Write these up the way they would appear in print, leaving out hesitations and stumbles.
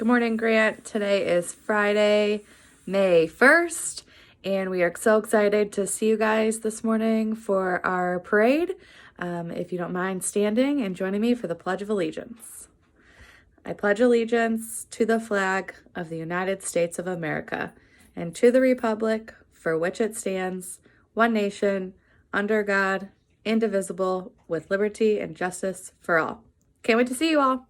Good morning, Grant. Today is Friday, May 1st, and we are so excited to see you guys this morning for our parade. If you don't mind standing and joining me for the Pledge of Allegiance. I pledge allegiance to the flag of the United States of America and to the republic for which it stands, one nation, under God, indivisible, with liberty and justice for all. Can't wait to see you all.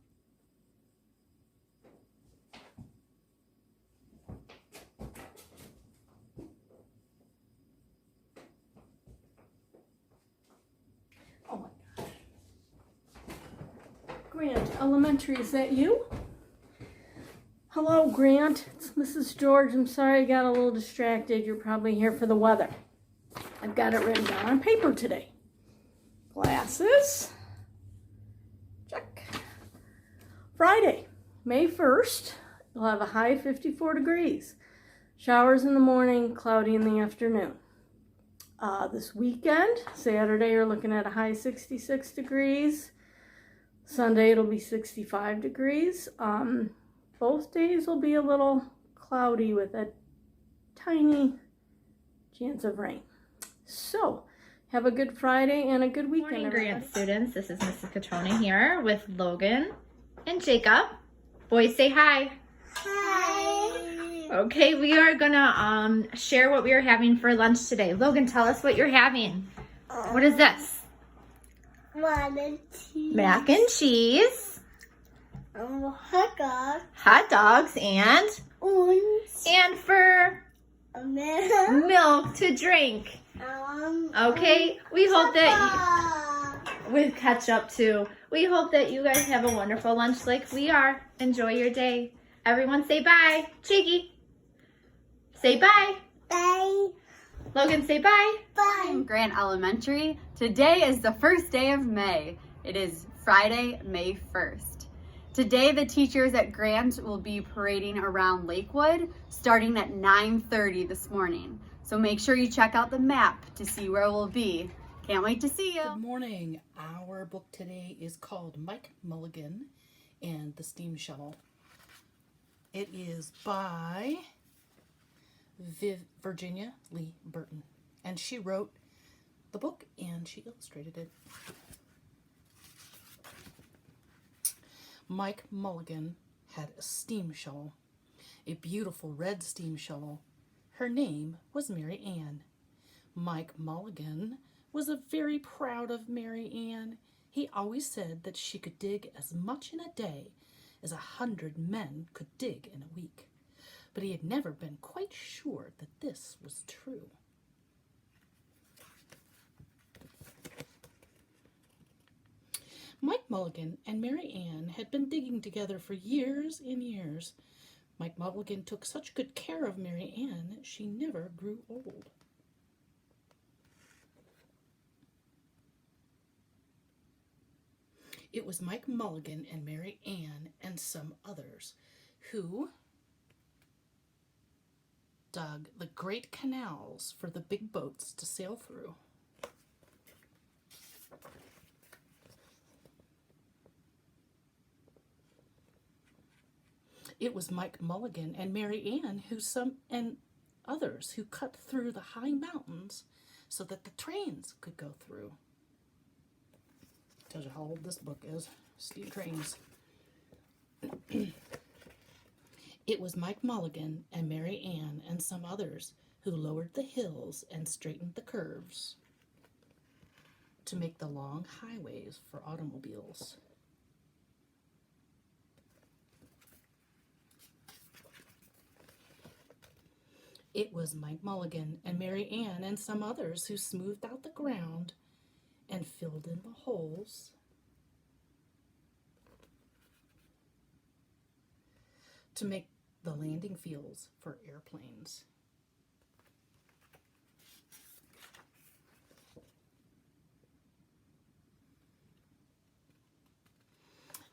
Grant Elementary, is that you? Hello, Grant. It's Mrs. George. I'm sorry I got a little distracted. You're probably here for the weather. I've got it written down on paper today. Glasses. Check. Friday, May 1st. You'll have a high of 54 degrees. Showers in the morning, cloudy in the afternoon. This weekend, Saturday, you're looking at a high 66 degrees. Sunday it'll be 65 degrees. Both days will be a little cloudy with a tiny chance of rain. So, have a good Friday and a good weekend, Good morning, everybody. Grant students. This is Mrs. Katona here with Logan and Jacob. Boys, say hi. Hi. Okay, we are gonna share what we are having for lunch today. Logan, tell us what you're having. What is this? Mac and cheese. Mac and cheese, Hot dog. hot dogs, and for Milk. milk to drink. Okay, we hope that with ketchup too. We hope that you guys have a wonderful lunch like we are. Enjoy your day. Everyone say bye. Cheeky. Say bye. Bye. Logan, say bye. Bye. Grant Elementary. Today is the first day of May. It is Friday, May 1st. Today the teachers at Grant will be parading around Lakewood starting at 9:30 this morning. So make sure you check out the map to see where we'll be. Can't wait to see you. Good morning. Our book today is called Mike Mulligan and the Steam Shovel. It is by Virginia Lee Burton, and she wrote the book and she illustrated it. Mike Mulligan had a steam shovel, a beautiful red steam shovel. Her name was Mary Ann. Mike Mulligan was very proud of Mary Ann. He always said that she could dig as much in a day as 100 men could dig in a week. But he had never been quite sure that this was true. Mike Mulligan and Mary Ann had been digging together for years and years. Mike Mulligan took such good care of Mary Ann, she never grew old. It was Mike Mulligan and Mary Ann and some others who dug the great canals for the big boats to sail through. It was Mike Mulligan and Mary Ann and others who cut through the high mountains so that the trains could go through. Tells you how old this book is. Steam trains. It was Mike Mulligan and Mary Ann and some others who lowered the hills and straightened the curves to make the long highways for automobiles. It was Mike Mulligan and Mary Ann and some others who smoothed out the ground and filled in the holes to make the landing fields for airplanes.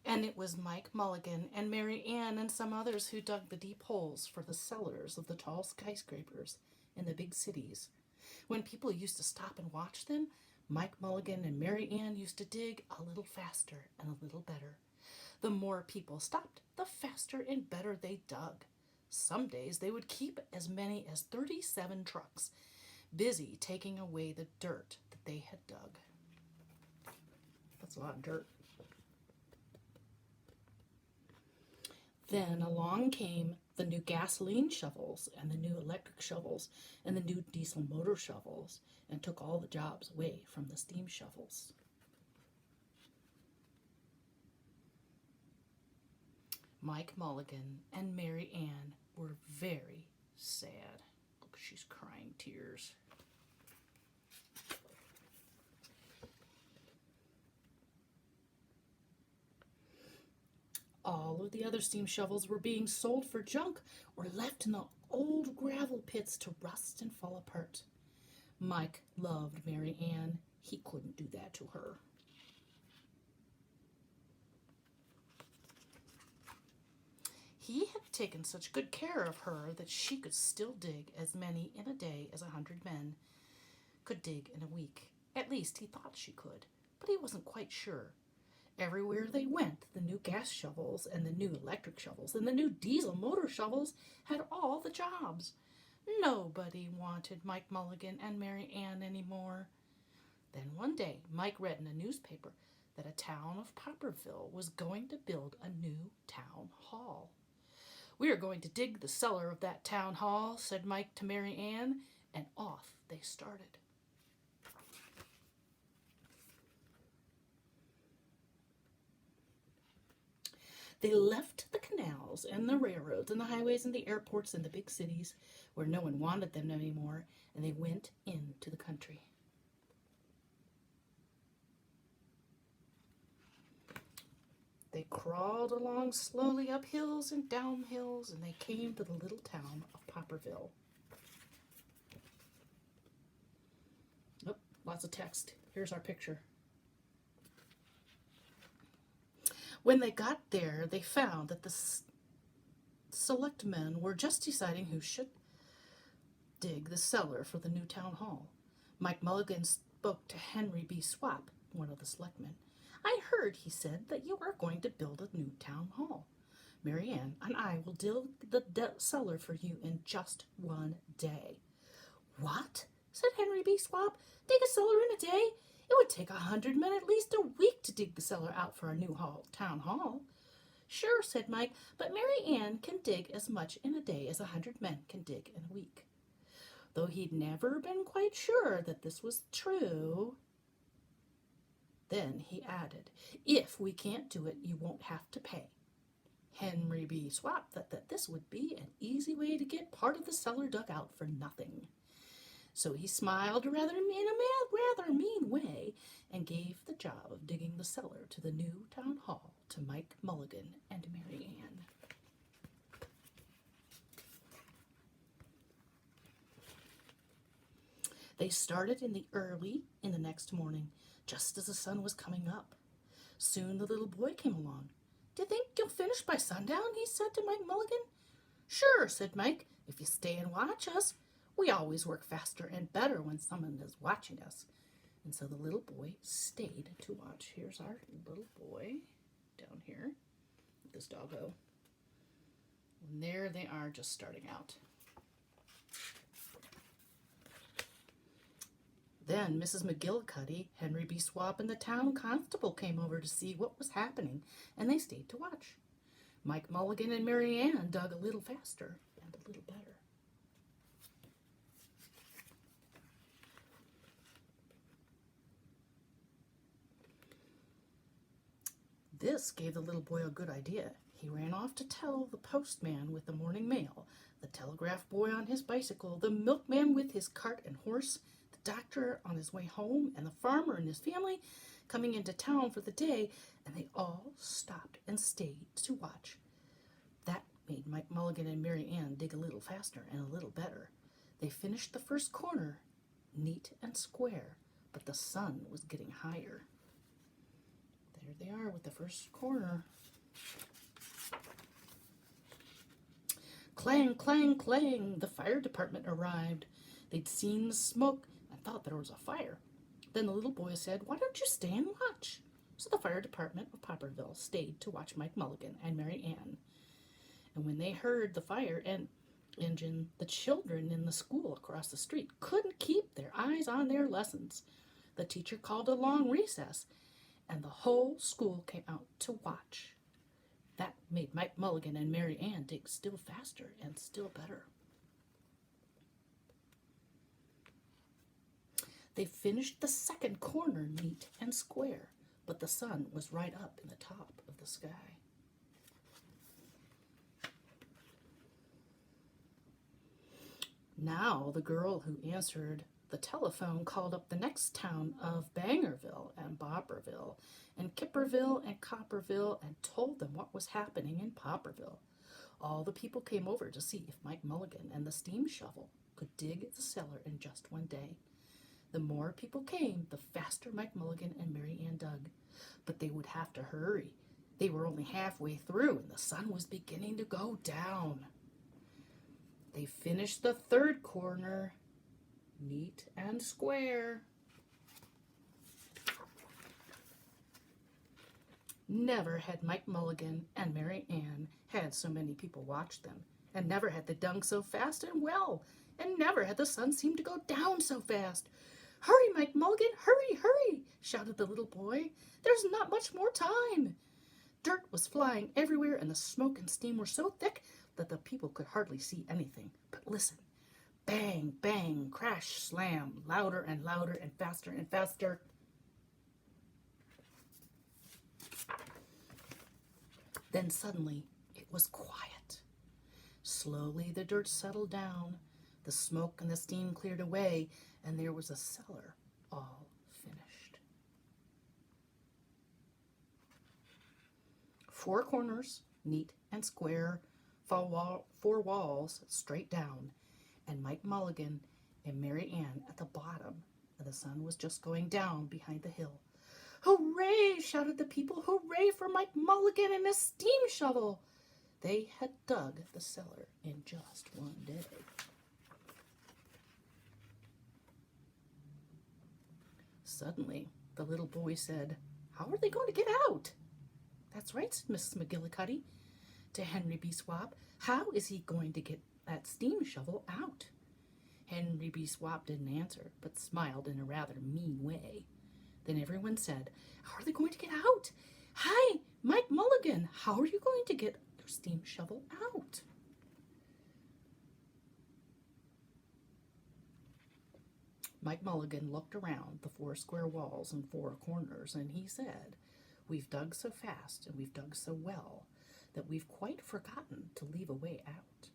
And it was Mike Mulligan and Mary Ann and some others who dug the deep holes for the cellars of the tall skyscrapers in the big cities. When people used to stop and watch them, Mike Mulligan and Mary Ann used to dig a little faster and a little better. The more people stopped, the faster and better they dug. Some days they would keep as many as 37 trucks, busy taking away the dirt that they had dug. That's a lot of dirt. Then along came the new gasoline shovels and the new electric shovels and the new diesel motor shovels and took all the jobs away from the steam shovels. Mike Mulligan and Mary Ann were very sad. Look, she's crying tears. All of the other steam shovels were being sold for junk or left in the old gravel pits to rust and fall apart. Mike loved Mary Ann. He couldn't do that to her. He had taken such good care of her that she could still dig as many in a day as 100 men could dig in a week. At least he thought she could, but he wasn't quite sure. Everywhere they went, the new gas shovels and the new electric shovels and the new diesel motor shovels had all the jobs. Nobody wanted Mike Mulligan and Mary Ann anymore. Then one day, Mike read in a newspaper that a town of Popperville was going to build a new town hall. "We are going to dig the cellar of that town hall," said Mike to Mary Ann, and off they started. They left the canals and the railroads and the highways and the airports and the big cities where no one wanted them anymore, and they went into the country. They crawled along slowly up hills and down hills, and they came to the little town of Popperville. Oh, lots of text. Here's our picture. When they got there, they found that the selectmen were just deciding who should dig the cellar for the new town hall. Mike Mulligan spoke to Henry B. Swap, one of the selectmen. "I heard," he said, "that you are going to build a new town hall. Mary Ann and I will dig the cellar for you in just one day." "What?" said Henry B. Swap. "Dig a cellar in a day? It would take 100 men at least a week to dig the cellar out for our new town hall." "Sure," said Mike, "but Mary Ann can dig as much in a day as 100 men can dig in a week." Though he'd never been quite sure that this was true, then he added, "If we can't do it, you won't have to pay." Henry B. Swap thought that this would be an easy way to get part of the cellar dug out for nothing. So he smiled in a rather mean way and gave the job of digging the cellar to the new town hall to Mike Mulligan and Mary Ann. They started in the next morning, just as the sun was coming up. Soon the little boy came along. "Do you think you'll finish by sundown?" he said to Mike Mulligan. "Sure," said Mike, "if you stay and watch us. We always work faster and better when someone is watching us." And so the little boy stayed to watch. Here's our little boy down here with this doggo. And there they are, just starting out. Then Mrs. McGillicuddy, Henry B. Swap, and the town constable came over to see what was happening, and they stayed to watch. Mike Mulligan and Mary Ann dug a little faster and a little better. This gave the little boy a good idea. He ran off to tell the postman with the morning mail, the telegraph boy on his bicycle, the milkman with his cart and horse, the doctor on his way home, and the farmer and his family coming into town for the day, and they all stopped and stayed to watch. That made Mike Mulligan and Mary Ann dig a little faster and a little better. They finished the first corner, neat and square, but the sun was getting higher. There they are with the first corner. Clang, clang, clang! The fire department arrived. They'd seen the smoke and thought there was a fire. Then the little boy said, "Why don't you stay and watch?" so the fire department of Popperville stayed to watch Mike Mulligan and Mary Ann. And when they heard the fire engine, the children in the school across the street couldn't keep their eyes on their lessons. The teacher called a long recess, and the whole school came out to watch. That made Mike Mulligan and Mary Ann dig still faster and still better. They finished the second corner neat and square, but the sun was right up in the top of the sky. Now the girl who answered the telephone called up the next town of Bangerville and Bopperville and Kipperville and Copperville and told them what was happening in Popperville. All the people came over to see if Mike Mulligan and the steam shovel could dig the cellar in just one day. The more people came, the faster Mike Mulligan and Mary Ann dug. But they would have to hurry. They were only halfway through and the sun was beginning to go down. They finished the third corner, neat and square. Never had Mike Mulligan and Mary Ann had so many people watch them, and never had they dug so fast and well, and never had the sun seemed to go down so fast. "Hurry, Mike Mulligan, hurry, hurry," shouted the little boy. "There's not much more time." Dirt was flying everywhere, and the smoke and steam were so thick that the people could hardly see anything. But listen. Bang, bang, crash, slam, louder and louder and faster and faster. Then suddenly it was quiet. Slowly the dirt settled down, the smoke and the steam cleared away, and there was a cellar all finished. 4 corners, neat and square, 4 walls straight down, and Mike Mulligan and Mary Ann at the bottom, and the sun was just going down behind the hill. "Hooray!" shouted the people. "Hooray for Mike Mulligan and his steam shovel!" They had dug the cellar in just one day. Suddenly, the little boy said, "How are they going to get out?" "That's right," said Mrs. McGillicuddy to Henry B. Swap. "How is he going to get that steam shovel out?" Henry B. Swap didn't answer, but smiled in a rather mean way. Then everyone said, "How are they going to get out? Hi, Mike Mulligan, how are you going to get your steam shovel out?" Mike Mulligan looked around the 4 square walls and 4 corners, and he said, "We've dug so fast and we've dug so well that we've quite forgotten to leave a way out."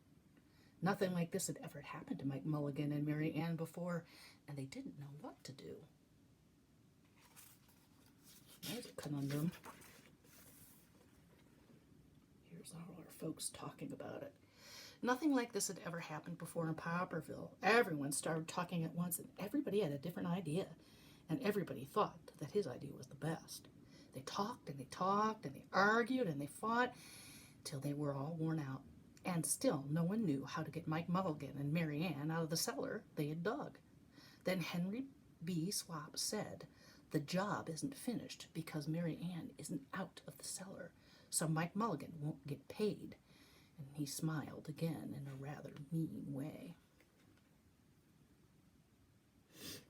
Nothing like this had ever happened to Mike Mulligan and Mary Ann before, and they didn't know what to do. There's a conundrum. Here's all our folks talking about it. Nothing like this had ever happened before in Popperville. Everyone started talking at once, and everybody had a different idea, and everybody thought that his idea was the best. They talked and they talked and they argued and they fought till they were all worn out, and still no one knew how to get Mike Mulligan and Mary Ann out of the cellar they had dug. Then Henry B. Swap said, "The job isn't finished because Mary Ann isn't out of the cellar, so Mike Mulligan won't get paid." And he smiled again in a rather mean way.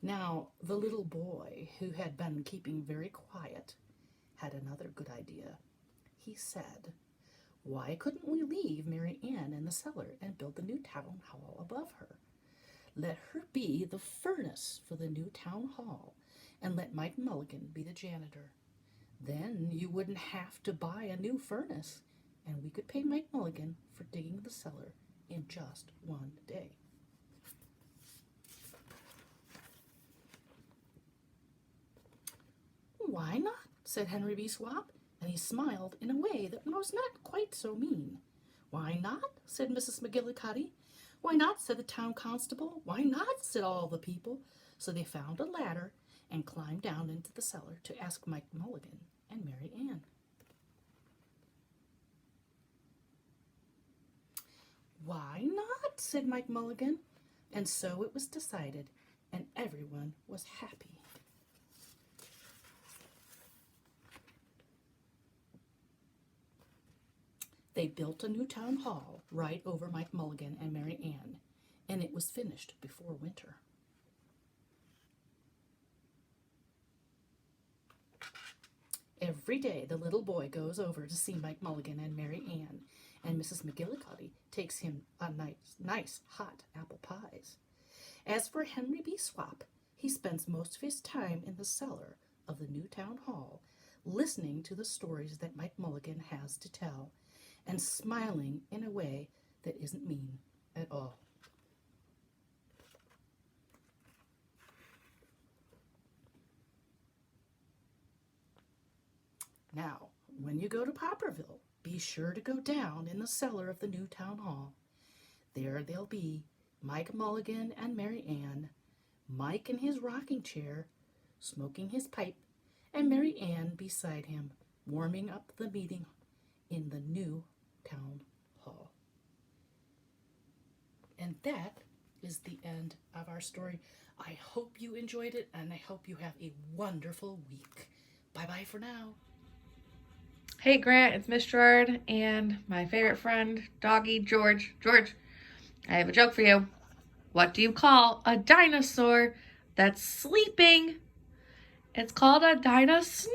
Now, the little boy, who had been keeping very quiet, had another good idea. He said, "Why couldn't we leave Mary Ann in the cellar and build the new town hall above her? Let her be the furnace for the new town hall, and let Mike Mulligan be the janitor. Then you wouldn't have to buy a new furnace, and we could pay Mike Mulligan for digging the cellar in just one day." "Why not?" said Henry B. Swap, and he smiled in a way that was not quite so mean. "Why not?" said Mrs. McGillicuddy. "Why not?" said the town constable. "Why not?" said all the people. So they found a ladder and climbed down into the cellar to ask Mike Mulligan and Mary Ann. "Why not?" said Mike Mulligan. And so it was decided, and everyone was happy. They built a new town hall right over Mike Mulligan and Mary Ann, and it was finished before winter. Every day the little boy goes over to see Mike Mulligan and Mary Ann, and Mrs. McGillicuddy takes him a nice hot apple pies. As for Henry B. Swap, he spends most of his time in the cellar of the new town hall, listening to the stories that Mike Mulligan has to tell, and smiling in a way that isn't mean at all. Now, when you go to Popperville, be sure to go down in the cellar of the new town hall. There they'll be Mike Mulligan and Mary Ann, Mike in his rocking chair, smoking his pipe, and Mary Ann beside him, warming up the meeting in the new town hall. And that is the end of our story. I hope you enjoyed it, and I hope you have a wonderful week. Bye-bye for now. Hey Grant, it's Miss Gerard and my favorite friend, doggy George. George, I have a joke for you. What do you call a dinosaur that's sleeping? It's called a dinosaur.